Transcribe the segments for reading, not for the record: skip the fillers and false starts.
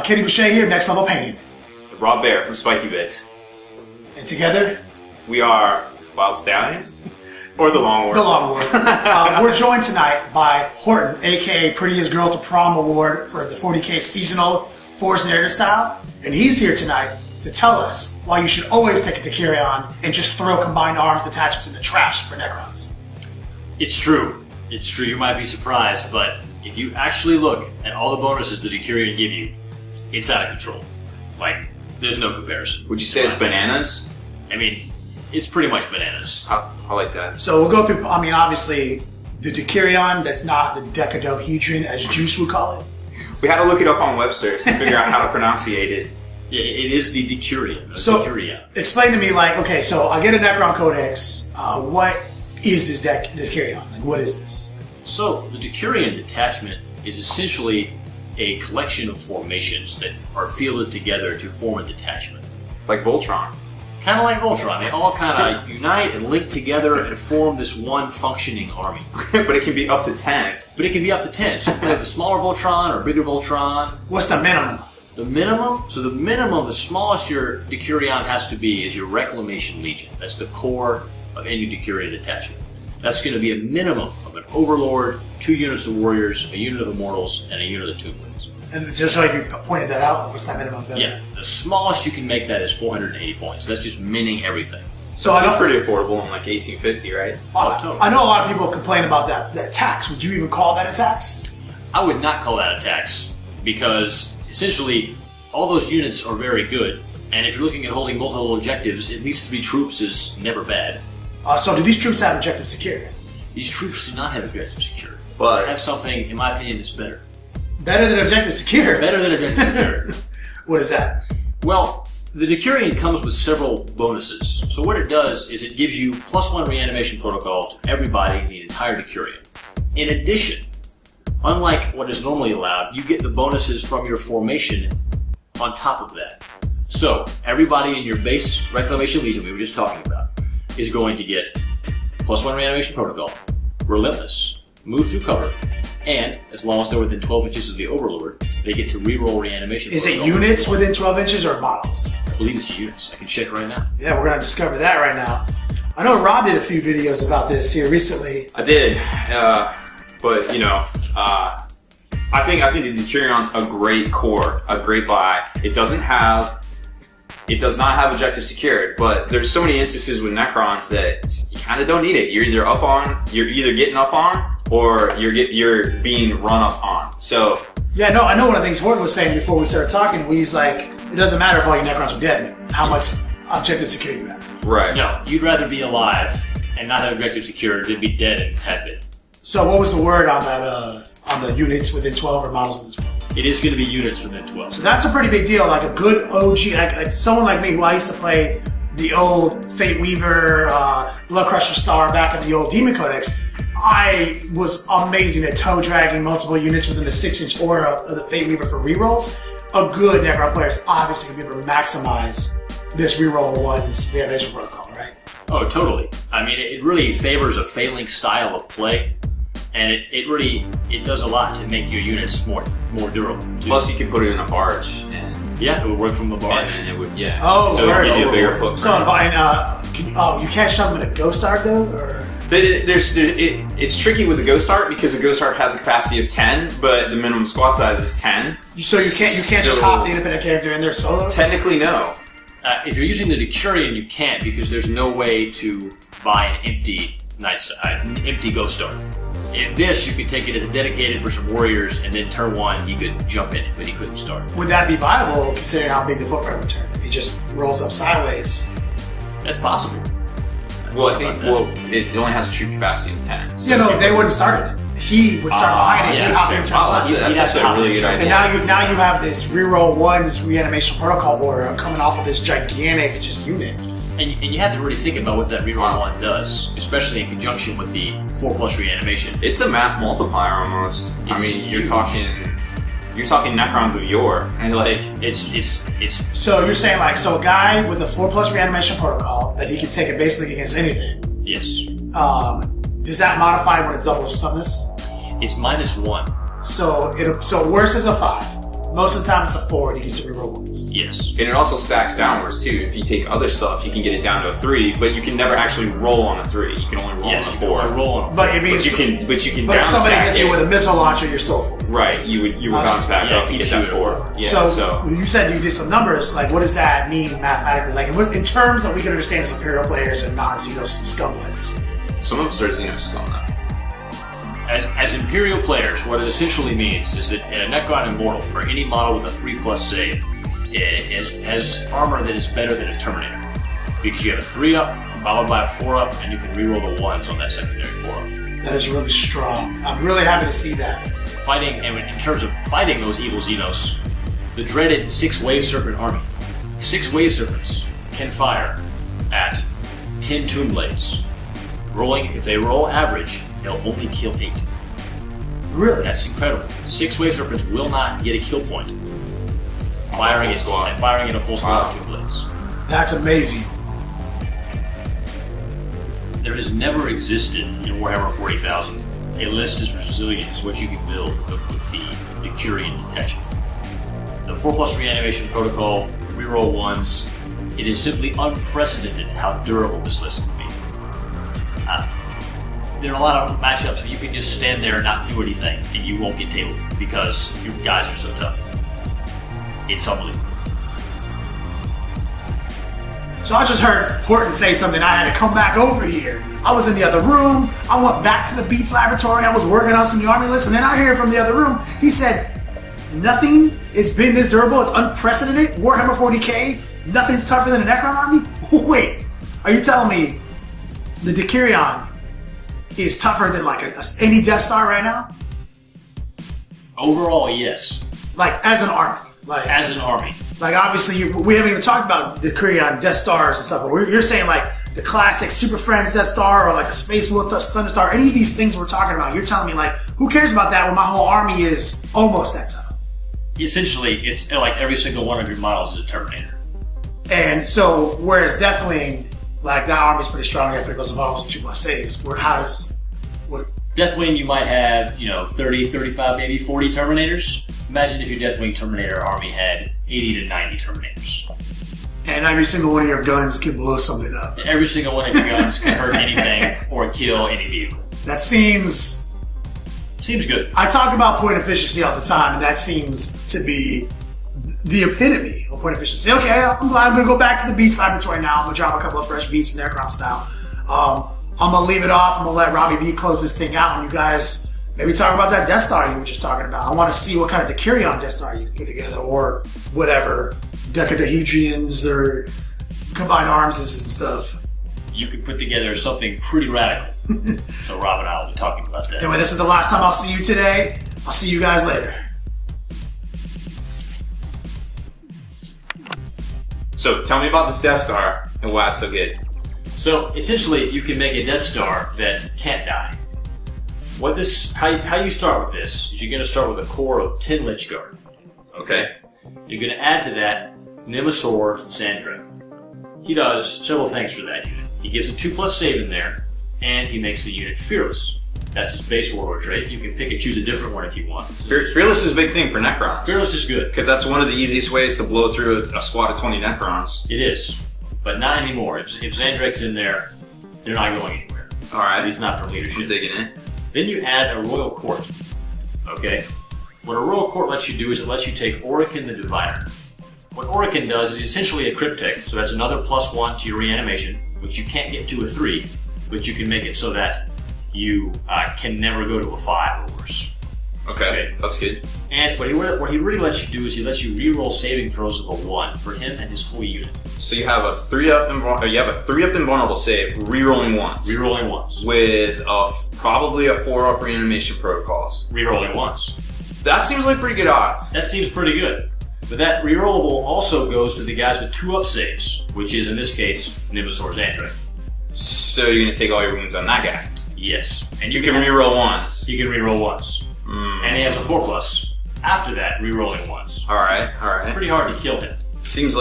Kenny Boucher here, Next Level Pain. Rob Bear from Spiky Bits. And together, we are Wild Stallions? Or the Long Word? The Long Word. We're joined tonight by Horton, aka Prettiest Girl to Prom Award for the 40K Seasonal Force Narrative Style. And he's here tonight to tell us why you should always take a decurion and just throw combined arms detachments in the trash for Necrons. It's true. It's true. You might be surprised, but if you actually look at all the bonuses the decurion give you, it's out of control. Like, there's no comparison. Would you say it's bananas? I mean, it's pretty much bananas. I like that. So we'll go through, I mean, obviously, the decurion that's not the decadahedron, as Juice would call it. We had to look it up on Webster's to figure out how to pronunciate it. Yeah, it is the decurion. So, decurion. Explain to me, like, okay, so I get a Necron Codex. What is this decurion? Like, what is this? So, the decurion detachment is essentially a collection of formations that are fielded together to form a detachment. Like Voltron. Kind of like Voltron. They all kind of unite and link together and form this one functioning army. But it can be up to 10. But it can be up to 10. So you can have the smaller Voltron or bigger Voltron. What's the minimum? The minimum? So the minimum, the smallest your decurion has to be is your Reclamation Legion. That's the core of any decurion detachment. That's going to be a minimum of an Overlord, 2 units of Warriors, a unit of Immortals, and a unit of Tombblades. And just like you pointed that out, what's that minimum investment? Yeah, the smallest you can make that is 480 points. That's just minning everything. So that's pretty affordable in like 1850, right? Totally. I know a lot of people complain about that tax. Would you even call that a tax? I would not call that a tax because essentially all those units are very good, and if you're looking at holding multiple objectives, at least 3 troops is never bad. So do these troops have objective security? These troops do not have objective security. But they have something, in my opinion, that's better. Better than objective secure? Better than objective secure. What is that? Well, the decurion comes with several bonuses. So what it does is it gives you +1 reanimation protocol to everybody in the entire decurion. In addition, unlike what is normally allowed, you get the bonuses from your formation on top of that. So everybody in your base Reclamation Legion we were just talking about is going to get +1 reanimation protocol, relentless, move through cover, and as long as they're within 12 inches of the Overlord, they get to reroll reanimation protocol. Is it units within 12 inches or models? I believe it's units. I can check right now. Yeah, we're going to discover that right now. I know Rob did a few videos about this here recently. I did, but you know, I think the decurion's a great core, a great buy. It does not have objective secured, but there's so many instances with Necrons that you kind of don't need it. You're either getting up on, or you're being run up on. So yeah, no, I know one of the things Horton was saying before we started talking. He's like, it doesn't matter if all your Necrons are dead. How much objective security you have? Right. No, you'd rather be alive and not have objective secured than be dead and have it. So what was the word on that? On the units within 12 or models within 12? It is going to be units within 12. So that's a pretty big deal. Like a good OG, like someone like me who I used to play the old Fate Weaver, Blood Crusher Star back in the old Demon Codex. I was amazing at toe dragging multiple units within the 6-inch aura of the Fate Weaver for rerolls. A good Necron player is obviously going to be able to maximize this reroll one's reanimation protocol, right? Oh, totally. I mean, it really favors a phalanx style of play, and it really does a lot to make your units more durable. Too. Plus, you can put it in a barge, and yeah, it would work from the barge, and it would Oh, so it would give you a bigger footprint. So, you can't shove them in a Ghost Art though, or? It's tricky with the Ghost Art because the Ghost Art has a capacity of 10, but the minimum squad size is 10. So you can't just hop the independent character in there solo? Technically, no. If you're using the decurion, you can't because there's no way to buy an empty empty Ghost Art. In this, you could take it as a dedicated for some warriors, and then turn 1, you could jump in it, but he couldn't start. Would that be viable considering how big the footprint would turn? If he just rolls up sideways? That's possible. Well, I think it only has a true capacity of 10. So yeah, no, they wouldn't start it. He would start behind it. That's actually a really good idea. And now you have this reroll 1's reanimation protocol aura coming off of this gigantic unit. And you have to really think about what that reroll 1 does, especially in conjunction with the 4+ reanimation. It's a math multiplier almost. I mean, you're talking Necrons of yore, and like it's. So you're saying like a guy with a 4+ reanimation protocol that he can take it basically against anything. Yes. Does that modify when it's double stunness? It's -1. So worse is a 5. Most of the time it's a 4 and he gets to reroll ones. Yes. And it also stacks downwards too. If you take other stuff, you can get it down to a 3, but you can never actually roll on a 3. You can only roll on a 4. You can only roll on a 4. But it means But you can if somebody hits you it. with a missile launcher, you're still a 4. Right, you would bounce back up and get that 4. Yeah, so you said you did some numbers. Like, what does that mean mathematically? Like, in terms that we can understand as Imperial players and non-Xenos scum players. some of us are Xenos scum now. As Imperial players, what it essentially means is that a Necron Immortal, or any model with a 3+ save, has armor that is better than a Terminator. Because you have a 3-up, followed by a 4-up, and you can reroll the 1s on that secondary 4-up. That is really strong. I'm really happy to see that. In terms of fighting those evil Xenos, the dreaded 6 Wave Serpent army. 6 Wave Serpents can fire at 10 Tomb Blades. If they roll average, they'll only kill 8. Really? That's incredible. 6 Wave Serpents will not get a kill point. Firing in a full squad of Tomb Blades. That's amazing. There has never existed in Warhammer 40,000 a list as resilient as what you can build with the decurion detachment. The 4+ reanimation protocol, reroll 1s, it is simply unprecedented how durable this list can be. There are a lot of matchups where you can just stand there and not do anything and you won't get tabled because your guys are so tough. It's unbelievable. So I just heard Horton say something. I had to come back over here. I was in the other room. I went back to the Beats laboratory. I was working on some new army lists, and then I hear from the other room. He said, nothing has been this durable. It's unprecedented. Warhammer 40K, nothing's tougher than a Necron army? Wait, are you telling me the decurion is tougher than like any Death Star right now? Overall, yes. Like as an army? As an army. Like obviously, we haven't even talked about decurion Death Stars and stuff, but you're saying like the classic Super Friends Death Star or like a Space Wolf Thunderstar, any of these things we're talking about, you're telling me like, who cares about that when my whole army is almost that tough? Essentially, it's like every single one of your models is a Terminator. And so, whereas Deathwing, like that army's pretty strong, you have pretty close to models, 2+ saves. Deathwing, you might have, 30, 35, maybe 40 Terminators. Imagine if your Deathwing Terminator army had 80 to 90 Terminators. And every single one of your guns can blow something up. Every single one of your guns can hurt anything or kill any vehicle. That seems good. I talk about point efficiency all the time, and that seems to be the epitome of point efficiency. Okay, I'm glad. I'm going to go back to the Beats laboratory now. I'm going to drop a couple of fresh beats from Necron style. I'm going to leave it off. I'm going to let Robbie B close this thing out, and you guys maybe talk about that Death Star you were just talking about. I want to see what kind of decurion Death Star you can put together, or whatever. Decadahedrians or combined arms and stuff. You could put together something pretty radical. So Rob and I will be talking about that. Anyway, this is the last time I'll see you today. I'll see you guys later. So tell me about this Death Star and why it's so good. So essentially, you can make a Death Star that can't die. How you start with this is you're going to start with a core of 10 Lich Guard. Okay. You're going to add to that Nemesaur Zandra. He does several things for that unit. He gives a 2+ save in there, and he makes the unit fearless. That's his base warlord trait. You can pick and choose a different one if you want. Fearless is a big thing for Necrons. Fearless is good. Because that's one of the easiest ways to blow through a squad of 20 Necrons. It is. But not anymore. If Zandrek's in there, they're not going anywhere. Alright. He's not for leadership. I'm digging it. Then you add a Royal Court. Okay? What a Royal Court lets you do is it lets you take Orokin the Diviner. What Orokin does is essentially a cryptic, so that's another +1 to your reanimation, which you can't get to a 3, but you can make it so that you can never go to a 5 or worse. Okay, that's good. And what he really lets you do is he lets you reroll saving throws of a 1 for him and his whole unit. So you have a 3-up invulnerable save, rerolling 1s. Rerolling 1s. With probably a 4-up reanimation protocols. Rerolling 1s. That seems like pretty good odds. That seems pretty good. But that rerollable also goes to the guys with 2-up saves, which is, in this case, Nemesaur Zandra. So you're going to take all your wounds on that guy? Yes. And you can reroll 1s? You can reroll 1s. And he has a 4+. After that, rerolling 1s. Alright. Pretty hard to kill him. It seems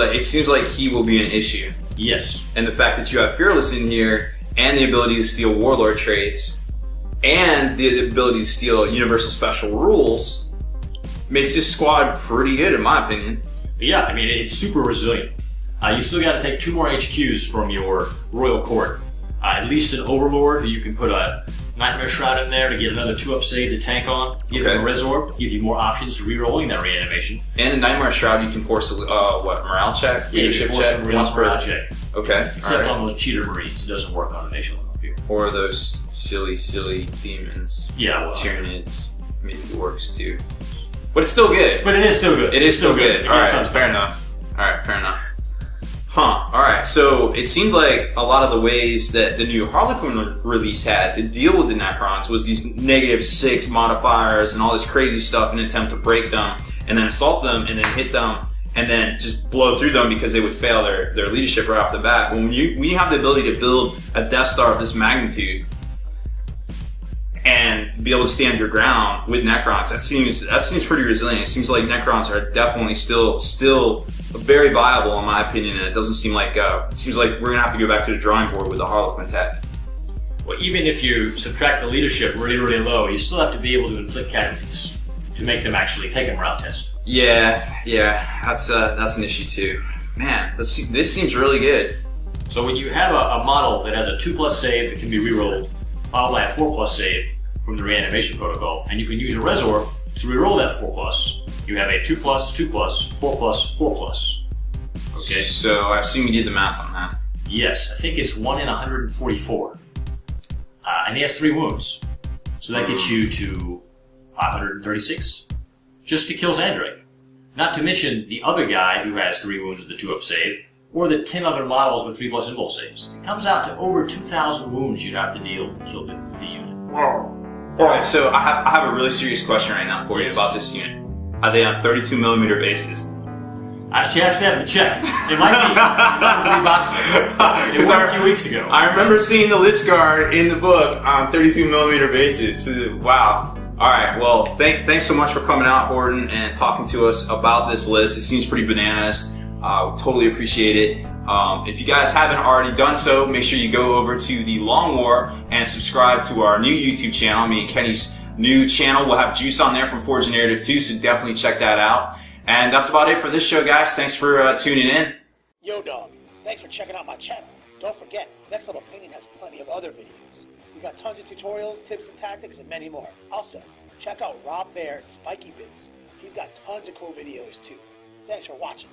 like he will be an issue. Yes. And the fact that you have Fearless in here, and the ability to steal Warlord traits, and the ability to steal Universal Special Rules, makes this squad pretty good in my opinion. Yeah, I mean, it's super resilient. You still got to take 2 more HQs from your Royal Court. At least an Overlord, who you can put a Nightmare Shroud in there to get another 2-up save to tank on. Give him a Resorb, give you more options to re-rolling that reanimation. And a Nightmare Shroud, you can force a morale check, yeah, leadership check, morale check. Okay, except on those cheater Marines, it doesn't work on a nation level here. Or those silly demons. Yeah, well, Tyranids. Maybe it works too. But it's still good. But it is still good. It is still good. Alright, fair enough. Alright, fair enough. Huh, alright, so it seemed like a lot of the ways that the new Harlequin release had to deal with the Necrons was these -6 modifiers and all this crazy stuff in an attempt to break them, and then assault them, and then hit them, and then just blow through them because they would fail their leadership right off the bat. But when you have the ability to build a Death Star of this magnitude, and be able to stand your ground with Necrons, that seems pretty resilient. It seems like Necrons are definitely still very viable in my opinion, and it doesn't seem like it seems like we're gonna have to go back to the drawing board with the Harlequin tech. Well, even if you subtract the leadership really low, you still have to be able to inflict casualties to make them actually take a morale test. Yeah, that's an issue too. Man, this seems really good. So when you have a model that has a 2+ save that can be rerolled, followed by a 4+ save from the reanimation protocol, and you can use your Resorb to reroll that 4+, you have a 2+, 2+, 4+, 4+. Okay? So I assume you did the math on that. Yes, I think it's 1 in 144. And he has 3 wounds. So that gets you to 536 just to kill Xandrake. Not to mention the other guy who has 3 wounds with the 2-up save, or the 10 other models with 3+ invul saves. It comes out to over 2,000 wounds you'd have to deal to kill the unit. Whoa. Alright, so I have a really serious question right now for you about this unit. Are they on 32mm bases? I actually have to check. It might be reboxed. It was a few weeks ago. I remember seeing the Lich Guard in the book on 32mm bases. So, wow. Alright, well, thanks so much for coming out, Horton, and talking to us about this list. It seems pretty bananas. We totally appreciate it. If you guys haven't already done so, make sure you go over to the Long War and subscribe to our new YouTube channel. Me and Kenny's new channel. We'll have Juice on there from Forge Narrative 2, so definitely check that out. And that's about it for this show, guys. Thanks for tuning in. Yo, dog. Thanks for checking out my channel. Don't forget, Next Level Painting has plenty of other videos. We got tons of tutorials, tips and tactics, and many more. Also, check out Rob Bear and Spiky Bits. He's got tons of cool videos, too. Thanks for watching.